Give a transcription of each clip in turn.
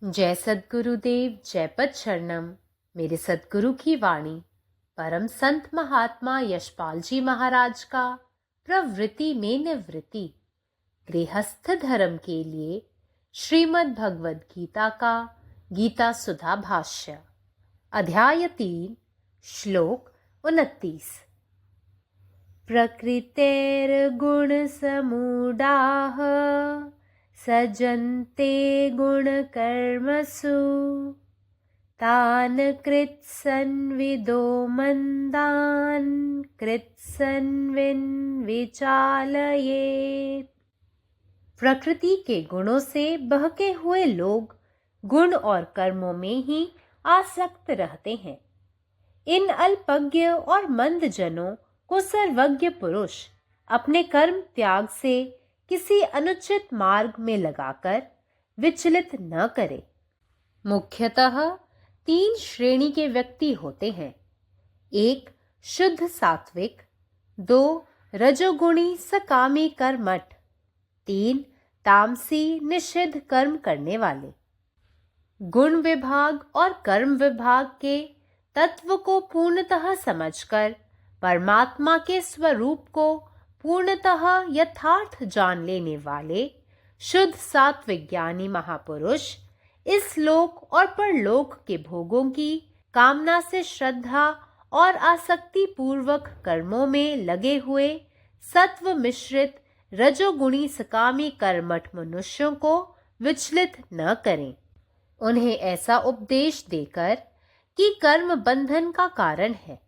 जय सद्गुरुदेव, जय पद शरणम। मेरे सद्गुरु की वाणी परम संत महात्मा यशपाल जी महाराज का प्रवृत्ति में निवृत्ति गृहस्थ धर्म के लिए श्रीमद् भगवद गीता का गीता सुधा भाष्य अध्याय 3 श्लोक 29। प्रकृतेर्गुण समूढ़ाः सजन्ते गुणकर्मसु तान् कृत्सन्विदो मंदान् कृत्सन्विन् विचालयेत्। प्रकृति के गुणों से बहके हुए लोग गुण और कर्मों में ही आसक्त रहते हैं। इन अल्पज्ञ और मंद जनों को सर्वज्ञ पुरुष अपने कर्म त्याग से किसी अनुचित मार्ग में लगाकर विचलित न करे। मुख्यतः 3 श्रेणी के व्यक्ति होते हैं। 1 शुद्ध सात्विक, 2 रजोगुणी सकामी कर्मठ, 3 तामसी निषिद्ध कर्म करने वाले। गुण विभाग और कर्म विभाग के तत्व को पूर्णतः समझकर परमात्मा के स्वरूप को पूर्णतः यथार्थ जान लेने वाले शुद्ध सात्विक ज्ञानी महापुरुष इस लोक और परलोक के भोगों की कामना से श्रद्धा और आसक्ति पूर्वक कर्मों में लगे हुए सत्व मिश्रित रजोगुणी सकामी कर्मठ मनुष्यों को विचलित न करें। उन्हें ऐसा उपदेश देकर कि कर्म बंधन का कारण है,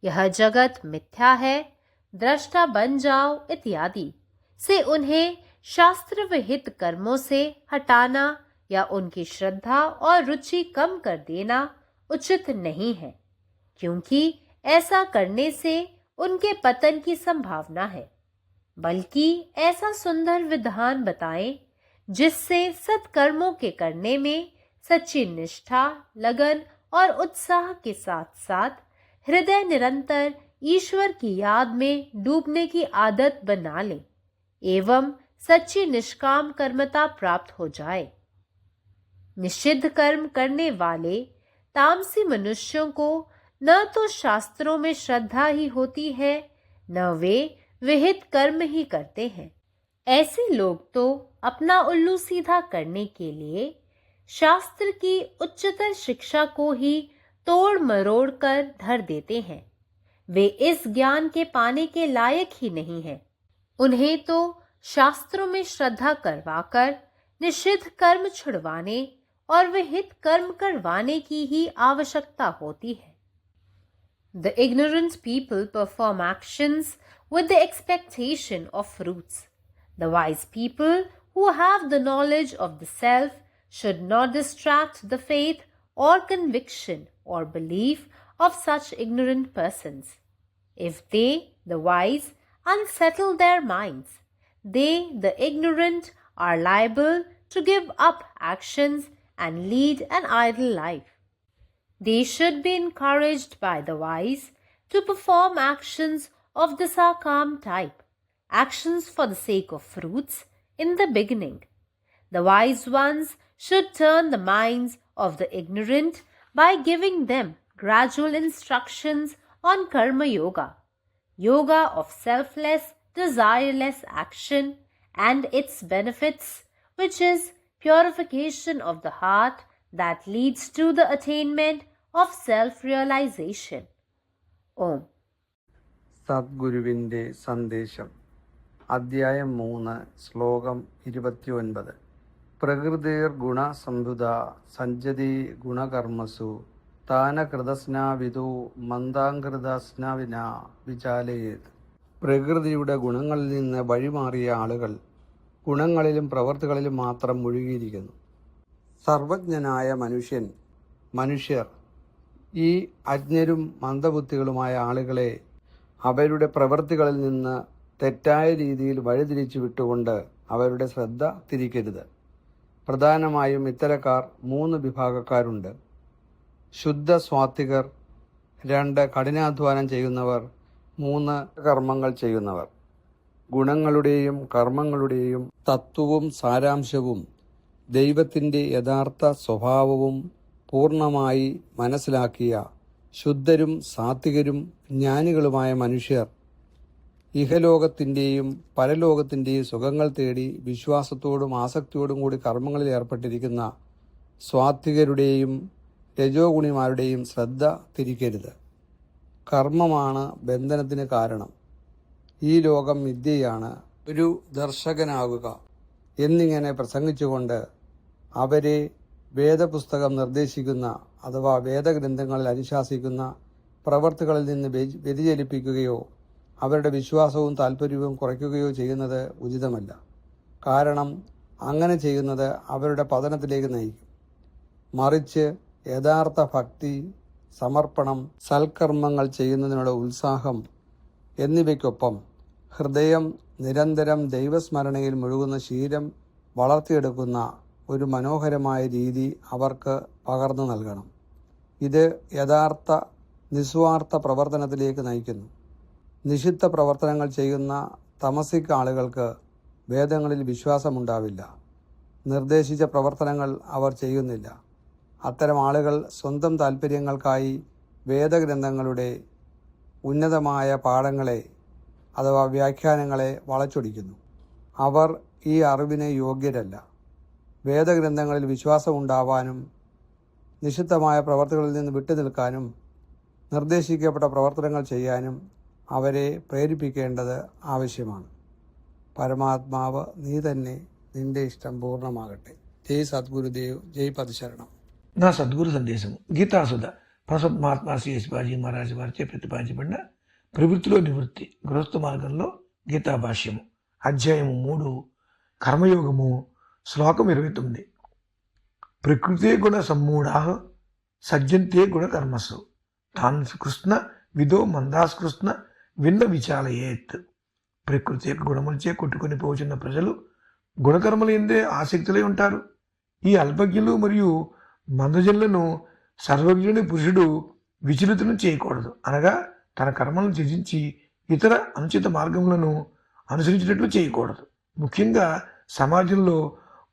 यह जगत मिथ्या है, दृष्टा बन जाओ इत्यादि से उन्हें शास्त्र विहित कर्मों से हटाना या उनकी श्रद्धा और रुचि कम कर देना उचित नहीं है, क्योंकि ऐसा करने से उनके पतन की संभावना है। बल्कि ऐसा सुंदर विधान बताएं जिससे सत्कर्मों के करने में सच्ची निष्ठा, लगन और उत्साह के साथ साथ हृदय निरंतर ईश्वर की याद में डूबने की आदत बना ले एवं सच्ची निष्काम कर्मता प्राप्त हो जाए। निषिद्ध कर्म करने वाले तामसी मनुष्यों को न तो शास्त्रों में श्रद्धा ही होती है, न वे विहित कर्म ही करते हैं। ऐसे लोग तो अपना उल्लू सीधा करने के लिए शास्त्र की उच्चतर शिक्षा को ही तोड़ मरोड़ कर धर देते हैं। वे इस ज्ञान के पाने के लायक ही नहीं हैं। उन्हें तो शास्त्रों में श्रद्धा करवाकर निषिद्ध कर्म छुड़वाने और विहित कर्म करवाने की ही आवश्यकता होती है। The ignorant people perform actions with the expectation of fruits. The wise people who have the knowledge of the self should not distract the faith or conviction or belief of such ignorant persons. If they, the wise, unsettle their minds, they, the ignorant, are liable to give up actions and lead an idle life. They should be encouraged by the wise to perform actions of the sakam type, actions for the sake of fruits in the beginning. The wise ones should turn the minds of the ignorant by giving them gradual instructions on karma yoga, yoga of selfless, desireless action and its benefits, which is purification of the heart that leads to the attainment of self-realization. Om. സദ്ഗുരുവിൻ്റെ സന്ദേശം അധ്യായം 3 ശ്ലോകം 29. പ്രകൃതിർ ഗുണസംയുത സഞ്ജതി ഗുണകർമ്മസു താന കൃതസ്നാവിദു മന്ദാങ്കൃതസ്നാവിന വിചാലയേത്. പ്രകൃതിയുടെ ഗുണങ്ങളിൽ നിന്ന് വഴിമാറിയ ആളുകൾ ഗുണങ്ങളിലും പ്രവൃത്തികളിലും മാത്രം മുഴുകിയിരിക്കുന്നു. സർവജ്ഞനായ മനുഷ്യർ ഈ അജ്ഞരും മന്ദബുദ്ധികളുമായ ആളുകളെ അവരുടെ പ്രവൃത്തികളിൽ നിന്ന് തെറ്റായ രീതിയിൽ വഴിതിരിച്ചു വിട്ടുകൊണ്ട് അവരുടെ ശ്രദ്ധ തിരിക്കരുത്. പ്രധാനമായും ഇത്തരക്കാർ 3 വിഭാഗക്കാരുണ്ട്. ശുദ്ധ സ്വാത്വികർ, 2 കഠിനാധ്വാനം ചെയ്യുന്നവർ, 3 കർമ്മങ്ങൾ ചെയ്യുന്നവർ. ഗുണങ്ങളുടെയും കർമ്മങ്ങളുടെയും തത്വവും സാരാംശവും ദൈവത്തിൻ്റെ യഥാർത്ഥ സ്വഭാവവും പൂർണ്ണമായി മനസ്സിലാക്കിയ ശുദ്ധരും സാത്വികരും ജ്ഞാനികളുമായ മനുഷ്യർ ഇഹലോകത്തിൻ്റെയും പരലോകത്തിൻ്റെയും സുഖങ്ങൾ തേടി വിശ്വാസത്തോടും ആസക്തിയോടും കൂടി കർമ്മങ്ങളിൽ ഏർപ്പെട്ടിരിക്കുന്ന സ്വാത്വികരുടെയും രജോഗുണിമാരുടെയും ശ്രദ്ധ തിരിക്കരുത്. കർമ്മമാണ് ബന്ധനത്തിന് കാരണം. ഈ ലോകം മിഥ്യയാണ്, ഒരു ദർശകനാകുക എന്നിങ്ങനെ പ്രസംഗിച്ചുകൊണ്ട് അവരെ വേദപുസ്തകം നിർദ്ദേശിക്കുന്ന അഥവാ വേദഗ്രന്ഥങ്ങളിൽ അനുശാസിക്കുന്ന പ്രവർത്തികളിൽ നിന്ന് വ്യതിചലിപ്പിക്കുകയോ അവരുടെ വിശ്വാസവും താല്പര്യവും കുറയ്ക്കുകയോ ചെയ്യുന്നത് ഉചിതമല്ല. കാരണം അങ്ങനെ ചെയ്യുന്നത് അവരുടെ പതനത്തിലേക്ക് നയിക്കും. മറിച്ച് യഥാർത്ഥ ഭക്തി, സമർപ്പണം, സൽക്കർമ്മങ്ങൾ ചെയ്യുന്നതിനുള്ള ഉത്സാഹം എന്നിവയ്ക്കൊപ്പം ഹൃദയം നിരന്തരം ദൈവസ്മരണയിൽ മുഴുകുന്ന ശീലം വളർത്തിയെടുക്കുന്ന ഒരു മനോഹരമായ രീതി അവർക്ക് പകർന്നു നൽകണം. ഇത് യഥാർത്ഥ നിസ്വാർത്ഥ പ്രവർത്തനത്തിലേക്ക് നയിക്കുന്നു. നിഷിദ്ധ പ്രവർത്തനങ്ങൾ ചെയ്യുന്ന തമസിക് ആളുകൾക്ക് വേദങ്ങളിൽ വിശ്വാസമുണ്ടാവില്ല. നിർദ്ദേശിച്ച പ്രവർത്തനങ്ങൾ അവർ ചെയ്യുന്നില്ല. അത്തരം ആളുകൾ സ്വന്തം താൽപ്പര്യങ്ങൾക്കായി വേദഗ്രന്ഥങ്ങളുടെ ഉന്നതമായ പാഠങ്ങളെ അഥവാ വ്യാഖ്യാനങ്ങളെ വളച്ചൊടിക്കുന്നു. അവർ ഈ അറിവിന് യോഗ്യരല്ല. വേദഗ്രന്ഥങ്ങളിൽ വിശ്വാസമുണ്ടാവാനും നിഷിദ്ധമായ പ്രവർത്തികളിൽ നിന്ന് വിട്ടുനിൽക്കാനും നിർദ്ദേശിക്കപ്പെട്ട പ്രവർത്തനങ്ങൾ ചെയ്യാനും അവരെ പ്രേരിപ്പിക്കേണ്ടത് ആവശ്യമാണ്. പരമാത്മാവ് നീ തന്നെ, നിന്റെ ఇష్టం పూర్ణమాగట్టే. జై సద్గురుదేవ్, జై పదశరణం. నా సద్గురు సందేశము గీతాసుధ ప్రసత్ మహాత్మా శ్రీ శివాజీ మహారాజు వారిచే ప్రతిపాదించబడిన ప్రవృత్తిలో నివృత్తి గృహస్థ మార్గంలో గీతా భాష్యము అధ్యాయము 3 కర్మయోగము శ్లోకం 29. ప్రకృతే గుణ సమ్మూఢా సజ్జంతే గుణ కర్మసు తాన్ కృష్ణ విదో మందాస్కృష్ణ విన్న విచాలయేత్. ప్రకృతి యొక్క గుణములచే కొట్టుకొని పోచున్న ప్రజలు గుణకర్మలు ఎందే ఆసక్తులై ఉంటారు. ఈ అల్పజ్ఞులు మరియు మందజనులను సర్వజ్ఞుని పురుషుడు విచలితులను చేయకూడదు, అనగా తన కర్మలను త్యజించి ఇతర అనుచిత మార్గములను అనుసరించినట్లు చేయకూడదు. ముఖ్యంగా సమాజంలో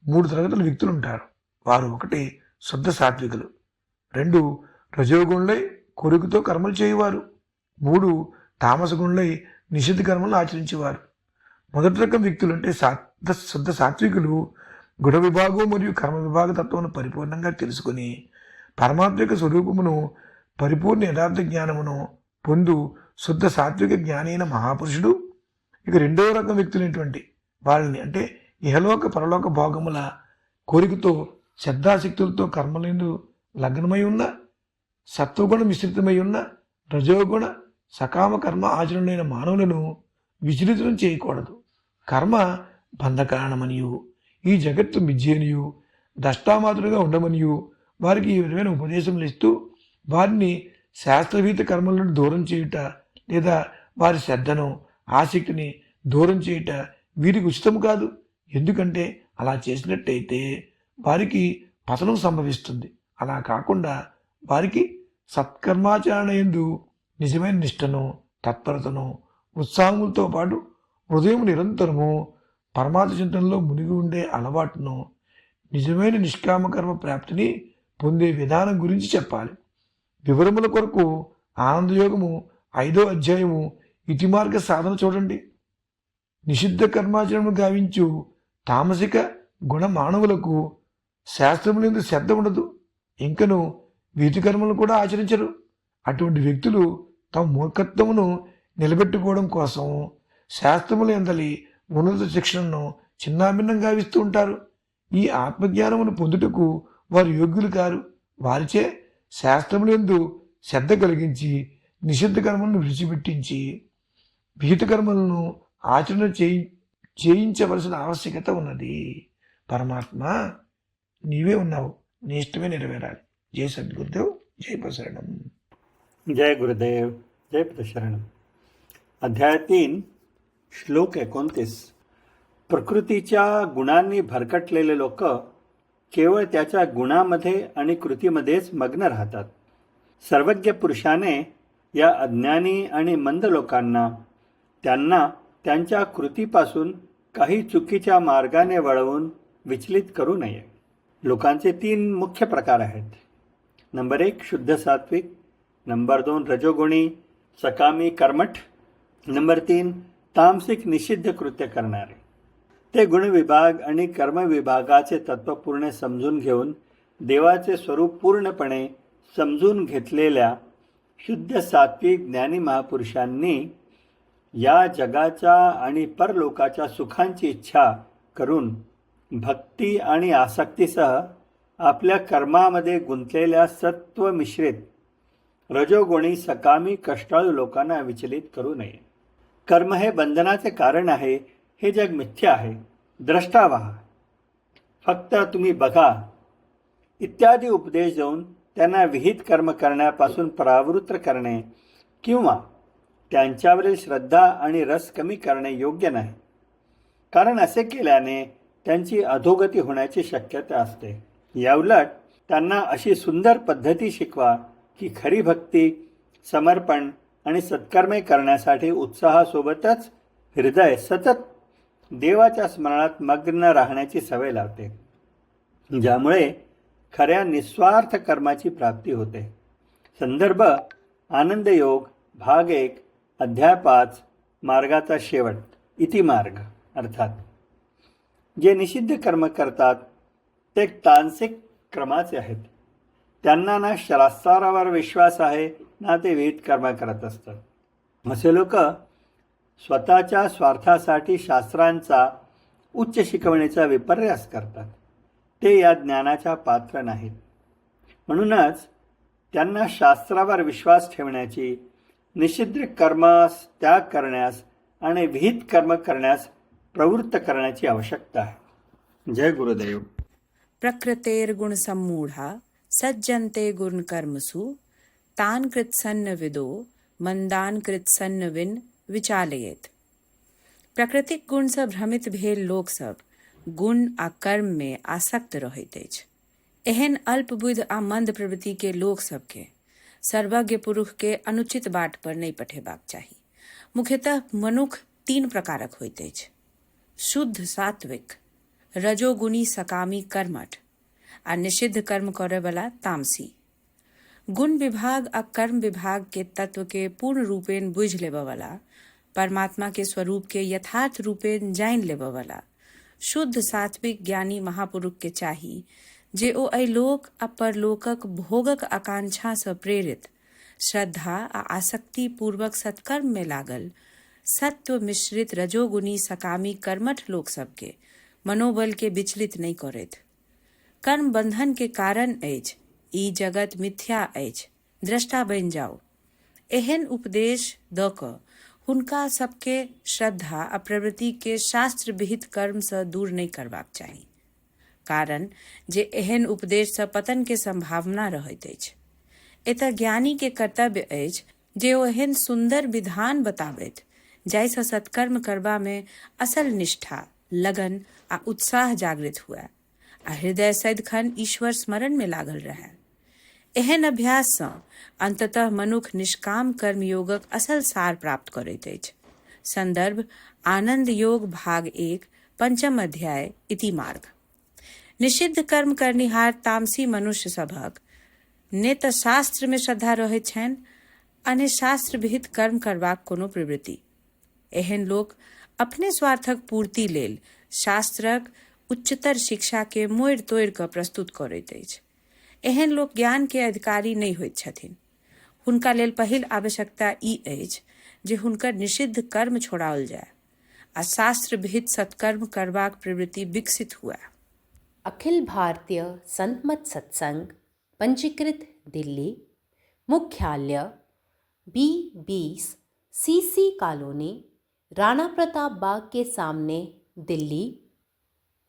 3 తరగతుల వ్యక్తులు ఉంటారు. వారు 1 శుద్ధ సాత్వికులు, 2 రజోగుణులై కోరికతో కర్మలు చేయువారు, 3 తామసగుణులై నిషిద్ధ కర్మలను ఆచరించేవారు. మొదటి రకం వ్యక్తులు అంటే శుద్ధ సాత్వికులు గుణ విభాగం మరియు కర్మ విభాగ తత్వమును పరిపూర్ణంగా తెలుసుకుని పరమాత్మ యొక్క స్వరూపమును పరిపూర్ణ యథార్థ జ్ఞానమును పొందు శుద్ధ సాత్విక జ్ఞాని అయిన మహాపురుషుడు. ఇక 2వ రకం వ్యక్తులైనటువంటి వాళ్ళని అంటే ఇహలోక పరలోక భోగముల కోరికతో శ్రద్ధాశక్తులతో కర్మలందు లగ్నమై ఉన్న, సత్వగుణ మిశ్రితమై ఉన్న రజోగుణ సకామ కర్మ ఆచరణైన మానవులను విచలితం చేయకూడదు. కర్మ బంధకారణమనియు ఈ జగత్తు మిథ్యనియు దష్టామాతులుగా ఉండమనియు వారికి ఈ విధమైన ఉపదేశములు ఇస్తూ వారిని శాస్త్రవీత కర్మలను దూరం చేయుట లేదా వారి శ్రద్ధను ఆసక్తిని దూరం చేయుట వీరికి ఉచితం కాదు. ఎందుకంటే అలా చేసినట్టయితే వారికి పతనం సంభవిస్తుంది. అలా కాకుండా వారికి సత్కర్మాచరణ యందు నిజమైన నిష్టను, తత్పరతను, ఉత్సాహములతో పాటు హృదయం నిరంతరము పరమాత్మ చింతనలో మునిగి ఉండే అలవాటును, నిజమైన నిష్కామకర్మ ప్రాప్తిని పొందే విధానం గురించి చెప్పాలి. వివరముల కొరకు ఆనందయోగము 5వ అధ్యాయము ఇతి మార్గ సాధన చూడండి. నిషిద్ధ కర్మాచరణను గావించు తామసిక గుణ మానవులకు శాస్త్రములందు శ్రద్ధ ఉండదు, ఇంకను వీటి కర్మలను కూడా ఆచరించరు. అటువంటి వ్యక్తులు తమ మూర్ఖత్వమును నిలబెట్టుకోవడం కోసం శాస్త్రముల యందలి ఉన్నత శిక్షణను చిన్నాభిన్నం గావిస్తూ ఉంటారు. ఈ ఆత్మజ్ఞానమును పొందుటకు వారు యోగ్యులు కారు. వారిచే శాస్త్రములందు శ్రద్ధ కలిగించి నిషిద్ధ కర్మలను విడిచిపెట్టించి విహిత కర్మలను ఆచరణ చేయించవలసిన ఆవశ్యకత ఉన్నది. పరమాత్మ నీవే ఉన్నావు, నీ ఇష్టమే నెరవేరాలి. జై సద్గురుదేవ్, జై ప్రసరణం. जय गुरुदेव, जय प्रशरणम. अध्याय 3 श्लोक 29. प्रकृतीच्या गुणांनी भरकटलेले लोक केवळ त्याच्या गुणामध्ये आणि कृतीमध्येच मग्न राहतात. सर्वज्ञ पुरुषाने या अज्ञानी आणि मंद लोकांना त्यांना त्यांच्या कृतीपासून काही चुकीच्या मार्गाने वळवून विचलित करू नये. लोकांचे 3 मुख्य प्रकार आहेत. नंबर 1 शुद्ध सात्विक, नंबर 2 रजोगुणी सकामी कर्मठ, नंबर 3 तामसिक निषिद्ध कृत्य करणारे. ते गुणविभाग आणि कर्मविभागाचे तत्त्व पूर्ण समजून घेऊन देवाचे स्वरूप पूर्णपणे समजून घेतलेल्या शुद्ध सात्विक ज्ञानी महापुरुषांनी या जगाच्या आणि परलोकाच्या सुखांची इच्छा करून भक्ती आणि आसक्तीसह आपल्या कर्मामध्ये गुंतलेल्या सत्व मिश्रित रजोगुणी सकामी कष्टाळू लोकांना विचलित करू नये. कर्म हे बंधनाचे कारण आहे, हे जग मिथ्या आहे, द्रष्टा व्हा, फक्त तुम्ही बघा इत्यादी उपदेश देऊन त्यांना विहित कर्म करण्यापासून परावृत्त करणे किंवा त्यांच्यावरील श्रद्धा आणि रस कमी करणे योग्य नाही. कारण असे केल्याने त्यांची अधोगती होण्याची शक्यता असते. याउलट त्यांना अशी सुंदर पद्धती शिकवा की खरी भक्ती, समर्पण आणि सत्कर्मे करण्यासाठी उत्साहासोबतच हृदय सतत देवाच्या स्मरणात मग्न राहण्याची सवय लावते, ज्यामुळे खऱ्या निस्वार्थ कर्माची प्राप्ती होते. संदर्भ आनंद योग भाग 1 अध्याय 5 मार्गाचा शेवट इति मार्ग. अर्थात जे निषिद्ध कर्म करतात ते तांसिक क्रमाचे आहेत. त्यांना ना शास्त्रावर विश्वास आहे ना ते विहित कर्म करत असतात. असे लोक स्वतःच्या स्वार्थासाठी शास्त्रांचा उच्च शिकवणीचा विपर्यास करतात. ते या ज्ञानाच्या पात्र नाहीत. म्हणूनच त्यांना शास्त्रावर विश्वास ठेवण्याची, निषिद्ध कर्मास त्याग करण्यास आणि विहित कर्म करण्यास प्रवृत्त करण्याची आवश्यकता आहे. जय गुरुदेव. प्रकृतेर्गुणसम्मूढा सज्जन्ते गुणकर्मसु तान् कृत्सन्न विदो मंदान कृत्सन्न विन विचालयेत. प्राकृतिक गुण से भ्रमित भेल लोग सब गुण आ कर्म में आसक्त रहैत अछि. एहन अल्पबुद्धि आ मंद प्रवृत्ति के लोग सबके सर्वज्ञ पुरुष के अनुचित बाट पर नहीं पठेबाक चाही. मुख्यतः मनुख 3 प्रकारक होइत अछि: शुद्ध सात्विक, रजोगुणी सकामी कर्मठ आ निषिद्ध कर्म करे वाला तामसी. गुण विभाग आ कर्म विभाग के तत्व के पूर्ण रूपेण बुझ लेबे वाला, परमात्मा के स्वरूप के यथार्थ रूपेण जान लेबे वाला शुद्ध सात्विक ज्ञानी महापुरुष के चाही जे ओ अलोक आ परलोकक भोगक आकांक्षा से प्रेरित श्रद्धा आ आसक्ति पूर्वक सत्कर्म में लागल सत्व मिश्रित रजोगुणी सकामी कर्मठ लोक सबके मनोबल के विचलित नहीं करैत. कर्म बंधन के कारण अछि, ई जगत मिथ्या अछि, दृष्टा बनि जाओ. एहन उपदेश द क हुनका सबके श्रद्धा आ प्रवृत्ति के शास्त्र विहित कर्म से दूर नहीं करबाक चाही. कारण जे एहन उपदेश से पतन के संभावना रहैत अछि. एतऽ ज्ञानी के कर्तव्य अछि जे ओ एहन सुंदर विधान बताबैत जाहिसँ सत्कर्म करबा में असल निष्ठा, लगन आ उत्साह जागृत हुए आ हृदय सदिखन ईश्वर स्मरण में लागल रहे. एहन अभ्यास सँ अंततः मनुख निष्काम कर्म योगक असल सार प्राप्त करैत अछि. संदर्भ आनंद योग भाग 1 पंचम अध्याय इति मार्ग. निषिद्ध कर्म करनिहार तामसी मनुष्य सभक ने तऽ शास्त्र में श्रद्धा रहैत छनि आ ने शास्त्र विहित कर्म करबाक कोनो प्रवृत्ति. एहन लोक अपने स्वार्थक पूर्ति लेल शास्त्रक उच्चतर शिक्षा के मोड़ि तोड़ि कऽ प्रस्तुत करैत अछि. एहन लोक ज्ञान के अधिकारी नहीं होइत छथिन. हुनका लेल पहिल आवश्यकता ई अछि जे हुनकर निषिद्ध कर्म छोड़ाओल जाय आ शास्त्र विहित सत्कर्म करबाक प्रवृत्ति विकसित हुए. अखिल भारतीय संतमत सत्संग पंजीकृत दिल्ली, मुख्यालय B20 CC colony, Rana Pratap Bagh के सामने, दिल्ली.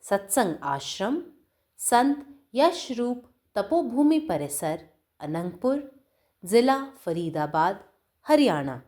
सत्संग आश्रम संत यशरूप तपोभूमि परिसर, अनंगपुर, जिला फरीदाबाद, हरियाणा.